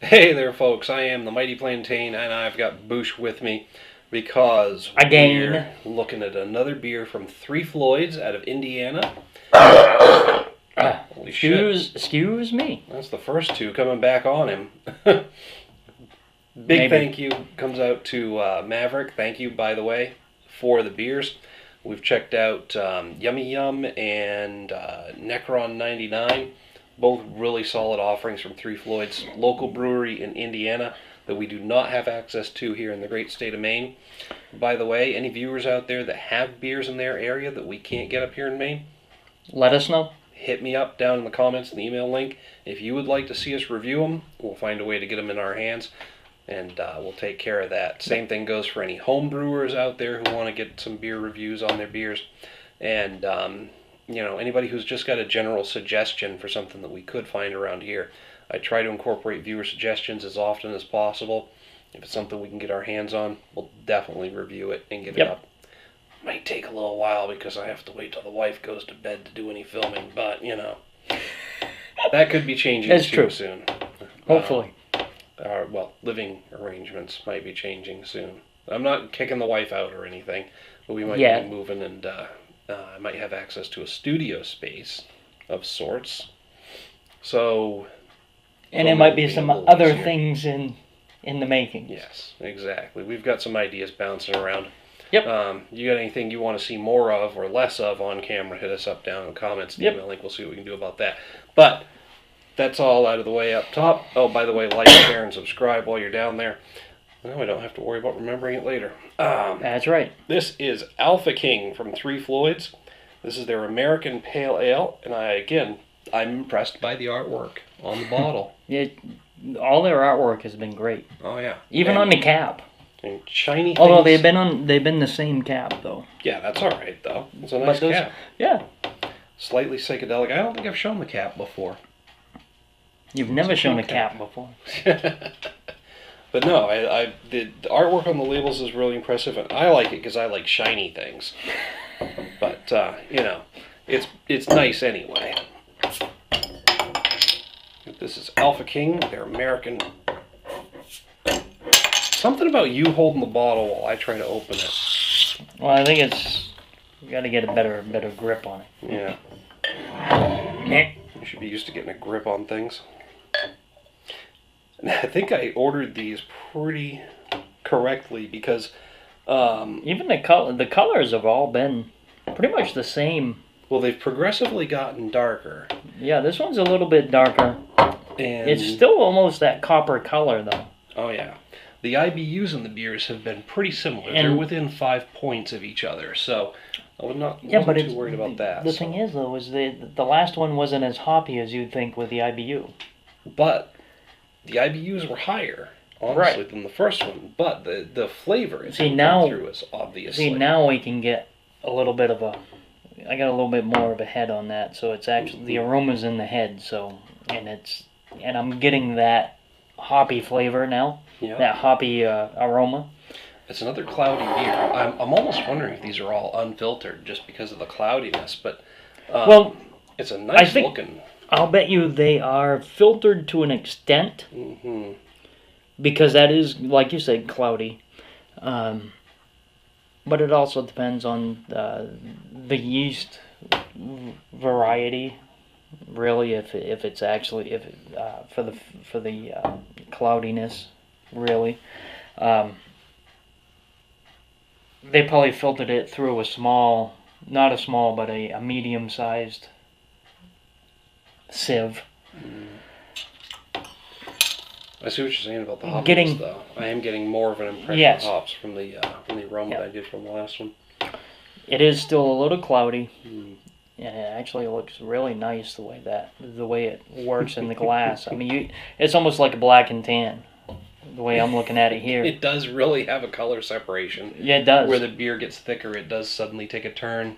Hey there, folks. I am the Mighty Plantain, and I've got Boosh with me because Again. we're looking at another beer from Three Floyds out of Indiana. Holy shit. Excuse me. That's the first two coming back on him. Big thank you comes out to Maverick. Thank you, by the way, for the beers. We've checked out Yummy Yum and Necron 99. Both really solid offerings from Three Floyds, local brewery in Indiana that we do not have access to here in the great state of Maine. By the way, any viewers out there that have beers in their area that we can't get up here in Maine, let us know. Hit me up down in the comments in the email link. If you would like to see us review them, we'll find a way to get them in our hands, and we'll take care of that. Same thing goes for any home brewers out there who want to get some beer reviews on their beers. And anybody who's just got a general suggestion for something that we could find around here. I try to incorporate viewer suggestions as often as possible. If it's something we can get our hands on, we'll definitely review it and get it up. Might take a little while because I have to wait till the wife goes to bed to do any filming, but, that could be changing soon. Hopefully. Living arrangements might be changing soon. I'm not kicking the wife out or anything, but we might be moving, and I might have access to a studio space of sorts. So... And it might be some other things in the making. Yes, exactly. We've got some ideas bouncing around. Yep. You got anything you want to see more of or less of on camera, hit us up down in the comments. Email link. We'll see what we can do about that. But that's all out of the way up top. Oh, by the way, like, share, and subscribe while you're down there. Now I don't have to worry about remembering it later. That's right. This is Alpha King from Three Floyds. This is their American Pale Ale, and I'm impressed by the artwork on the bottle. All their artwork has been great. Oh yeah, even on the cap. And shiny. Although they've been the same cap though. Yeah, that's all right though. It's a nice cap. Yeah. Slightly psychedelic. I don't think I've shown the cap before. You've never shown a cap before. But no, the artwork on the labels is really impressive, and I like it because I like shiny things. But it's nice anyway. This is Alpha King, their American. Something about you holding the bottle while I try to open it. Well, I think you got to get a better grip on Yeah. it. You should be used to getting a grip on things. And I think I ordered these pretty correctly because even the colors have all been pretty much the same. Well, they've progressively gotten darker. Yeah, this one's a little bit darker. And it's still almost that copper color, though. Oh, yeah. The IBUs in the beers have been pretty similar. They're within 5 points of each other, so I wasn't too worried about that. The thing is, though, is the last one wasn't as hoppy as you'd think with the IBU. But the IBUs were higher, honestly, than the first one. But the flavor is through as obviously. See, now we can get a little bit of a... I got a little bit more of a head on that, so it's actually... The aroma's in the head, so... And I'm getting that hoppy flavor now. Yeah. That hoppy aroma. It's another cloudy beer. I'm almost wondering if these are all unfiltered just because of the cloudiness, but it's a nice looking. I'll bet you they are filtered to an extent, because that is, like you said, cloudy. But it also depends on the yeast variety. Really, if it's actually for the cloudiness, really, they probably filtered it through not a small, but a medium-sized sieve. I see what you're saying about the hops, though. I am getting more of an impression of hops from the aroma that I did from the last one. It is still a little cloudy. And it actually looks really nice the way it works in the glass. I mean, it's almost like a black and tan, the way I'm looking at it here. It does really have a color separation. Yeah, it does. Where the beer gets thicker, it does suddenly take a turn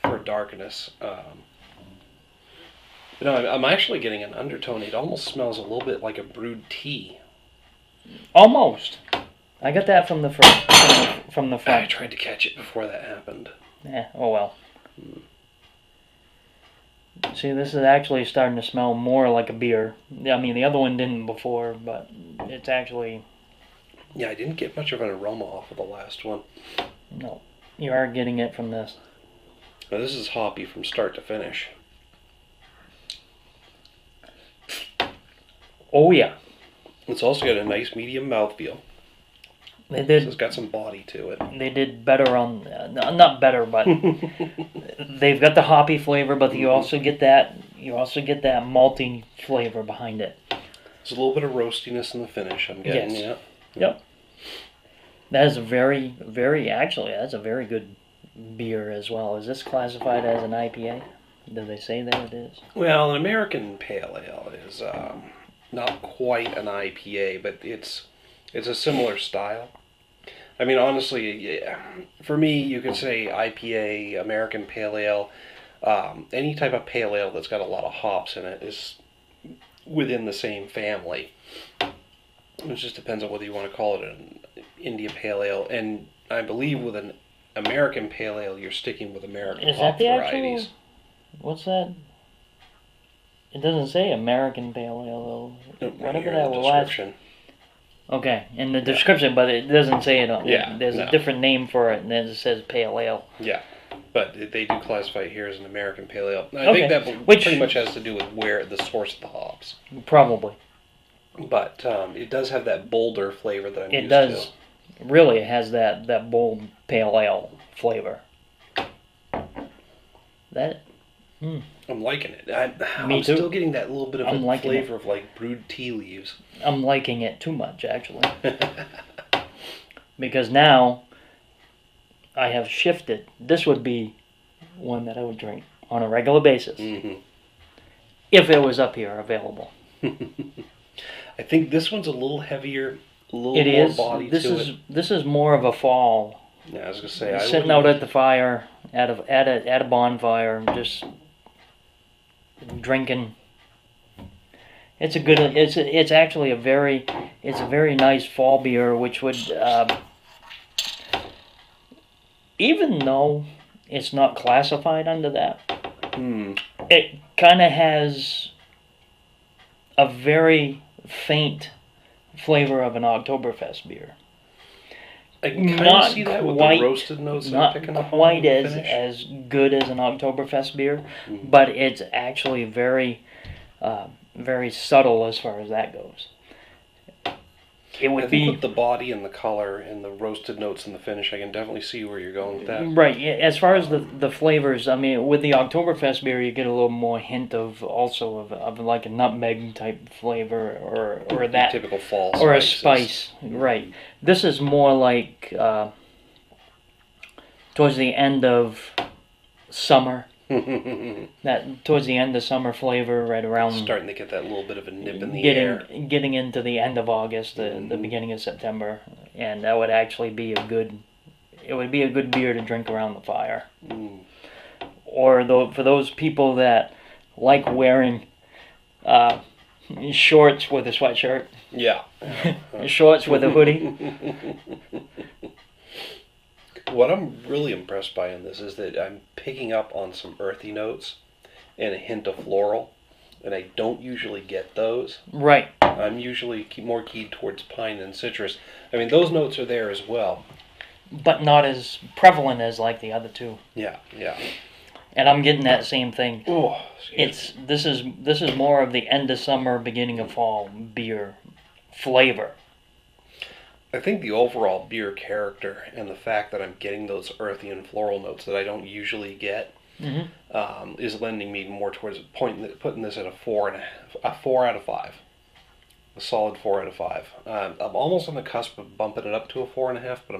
for darkness. I'm actually getting an undertone. It almost smells a little bit like a brewed tea. Almost. I got that from the front. From the front. I tried to catch it before that happened. Yeah. Oh well. See, this is actually starting to smell more like a beer. I mean, the other one didn't before, but it's actually... Yeah, I didn't get much of an aroma off of the last one. No, you are getting it from this. Now, this is hoppy from start to finish. Oh, yeah. It's also got a nice medium mouthfeel. They did. So it's got some body to it. They did better on... not better, but... they've got the hoppy flavor, but you also get that... You also get that malty flavor behind it. There's a little bit of roastiness in the finish, I'm getting. Yes. Yeah. Yep. That is a very, very... Actually, that's a very good beer as well. Is this classified as an IPA? Do they say that it is? Well, an American Pale Ale is not quite an IPA, but it's a similar style. I mean, honestly, yeah, for me, you could say IPA, American Pale Ale, any type of pale ale that's got a lot of hops in it is within the same family. It just depends on whether you want to call it an India Pale Ale. And I believe with an American Pale Ale, you're sticking with American hop varieties. What's that? It doesn't say American Pale Ale, though. Whatever that will last. Okay, in the description, but it doesn't say it on. Yeah, there's a different name for it, and then it says Pale Ale. Yeah, but they do classify it here as an American Pale Ale. I think that pretty much has to do with where the source of the hops. Probably. But it does have that bolder flavor that I'm used to. It does. Really, it has that bold Pale Ale flavor. That... I'm liking it. I'm Me too. Still getting that little bit of a flavor of like brewed tea leaves. I'm liking it too much, actually. Because now I have shifted. This would be one that I would drink on a regular basis. Mm-hmm. If it was up here available. I think this one's a little heavier, a little more body to it. This is more of a fall. Yeah, I was gonna say sitting out at the fire, at a bonfire, just drinking. It's a good. It's actually a very nice fall beer, which would even though it's not classified under that, it kind of has a very faint flavor of an Oktoberfest beer. I kind of see that with the roasted notes not picking up quite on the as good as an Oktoberfest beer, but it's actually very, very subtle as far as that goes. I think with the body and the color and the roasted notes and the finish, I can definitely see where you're going with that. Right. As far as the flavors, I mean, with the Oktoberfest beer, you get a little more hint of like a nutmeg type flavor or that typical fall or spices. A spice. Right. This is more like towards the end of summer. That towards the end of summer flavor, right around starting to get that little bit of a nip in the air. Getting into the end of August, the beginning of September, and that would actually be a good. It would be a good beer to drink around the fire. Or for those people that like wearing shorts with a sweatshirt. Yeah. Shorts with a hoodie. What I'm really impressed by in this is that I'm picking up on some earthy notes and a hint of floral, and I don't usually get those. Right. I'm usually more keyed towards pine and citrus. I mean, those notes are there as well. But not as prevalent as like the other two. Yeah. And I'm getting that same thing. Oh, this is more of the end of summer, beginning of fall beer flavor. I think the overall beer character and the fact that I'm getting those earthy and floral notes that I don't usually get is lending me more towards putting this at a 4 out of 5, a solid 4 out of 5. I'm almost on the cusp of bumping it up to a 4.5, but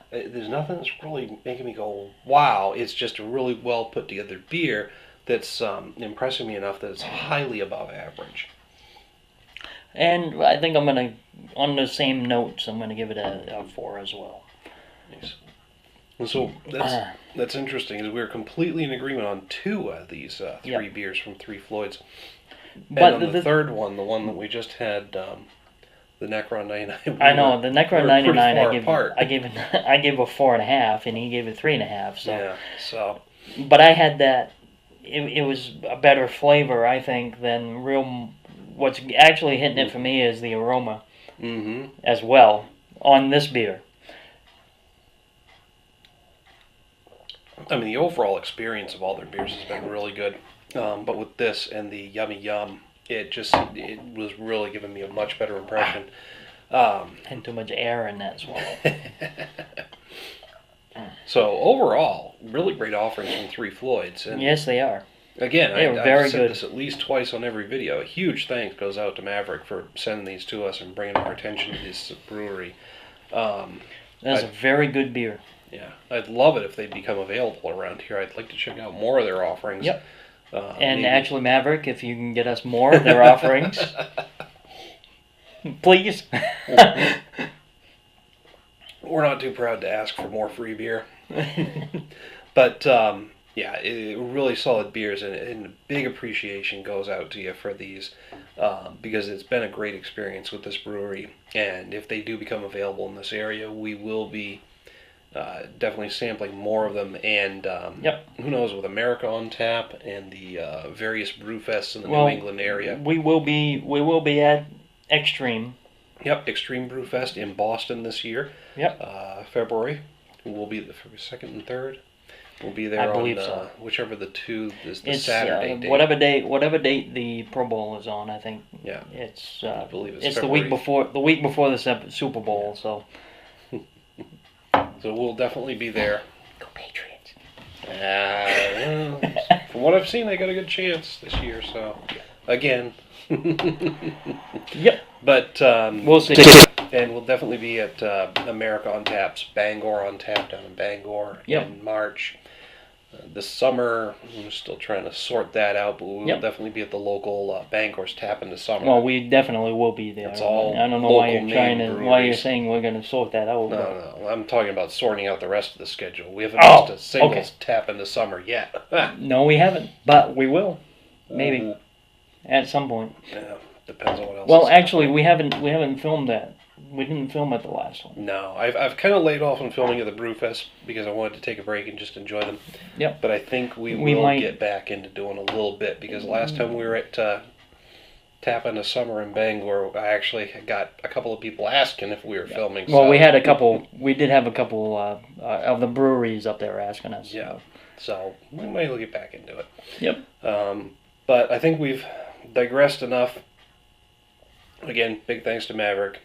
there's nothing that's really making me go, wow. It's just a really well put together beer that's impressing me enough that it's highly above average. And I think I'm going to, on the same notes, I'm going to give it a 4 as well. Nice. And so that's interesting, is we're completely in agreement on 2 of these 3 beers from 3 Floyds. But on the third one, the one that we just had, the Necron 99. I know, the Necron 99 I gave a 4.5 and he gave it 3.5. So. Yeah, so. But I had that it was a better flavor, I think, than real. What's actually hitting it for me is the aroma as well on this beer. I mean, the overall experience of all their beers has been really good. But with this and the Yummy Yum, it was really giving me a much better impression. And too much air in that swallow. So overall, really great offerings from Three Floyds. And yes, they are. again, They were very I've said good. this at least twice on every video. A huge thanks goes out to Maverick for sending these to us and bringing our attention to this brewery. That's a very good beer. Yeah, I'd love it if they become available around here. I'd like to check out more of their offerings. Yep. And maybe. actually, Maverick, if you can get us more of their offerings, please. We're not too proud to ask for more free beer. But, yeah, really solid beers, and a big appreciation goes out to you for these, because it's been a great experience with this brewery. And if they do become available in this area, we will be definitely sampling more of them. And who knows, with America on Tap and the various brew fests in the New England area. We will be at Extreme. Yep, Extreme Brew Fest in Boston this year. Yep. February. We'll be the 2nd and 3rd. We'll be there I believe on so. whichever the two is the It's Saturday date. whatever date the Pro Bowl is on. I think. Yeah. It's I believe it's the February. week before the Super Bowl. So. So we'll definitely be there. Go Patriots. From what I've seen, they got a good chance this year. So, again. Yep. But We'll see. And we'll definitely be at America on Tap's Bangor on Tap down in Bangor in March. This summer, I'm still trying to sort that out, but we'll definitely be at the local Bangor's Tap in the summer. Well, we definitely will be there. It's all I don't know why local you're why you're saying we're going to sort that out. No, I'm talking about sorting out the rest of the schedule. We haven't missed a single tap in the summer yet. No, we haven't, but we will, maybe, at some point. Yeah, depends on what else. Well, actually, we haven't filmed that. We didn't film at the last one. No, I've kind of laid off on filming at the Brewfest because I wanted to take a break and just enjoy them. Yep. But I think we will get back into doing a little bit, because last time we were at Tap in the Summer in Bangor, I actually got a couple of people asking if we were filming. Well, we had a couple. We did have a couple of the breweries up there asking us. Yeah. So we might get back into it. Yep. But I think we've digressed enough. Again, big thanks to Maverick.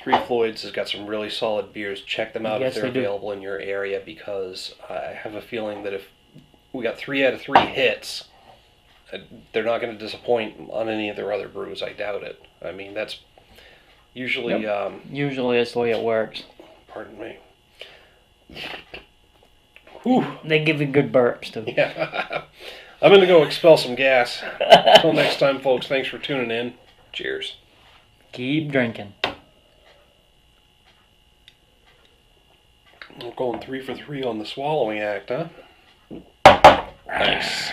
Three Floyds has got some really solid beers. Check them out if they're available in your area, because I have a feeling that if we got 3 out of 3 hits, they're not going to disappoint on any of their other brews. I doubt it. I mean, that's usually... usually that's the way it works. Pardon me. Whew. They give you good burps, too. Yeah. I'm going to go expel some gas. Until next time, folks, thanks for tuning in. Cheers. Keep drinking. We're going 3 for 3 on the swallowing act, huh? Nice.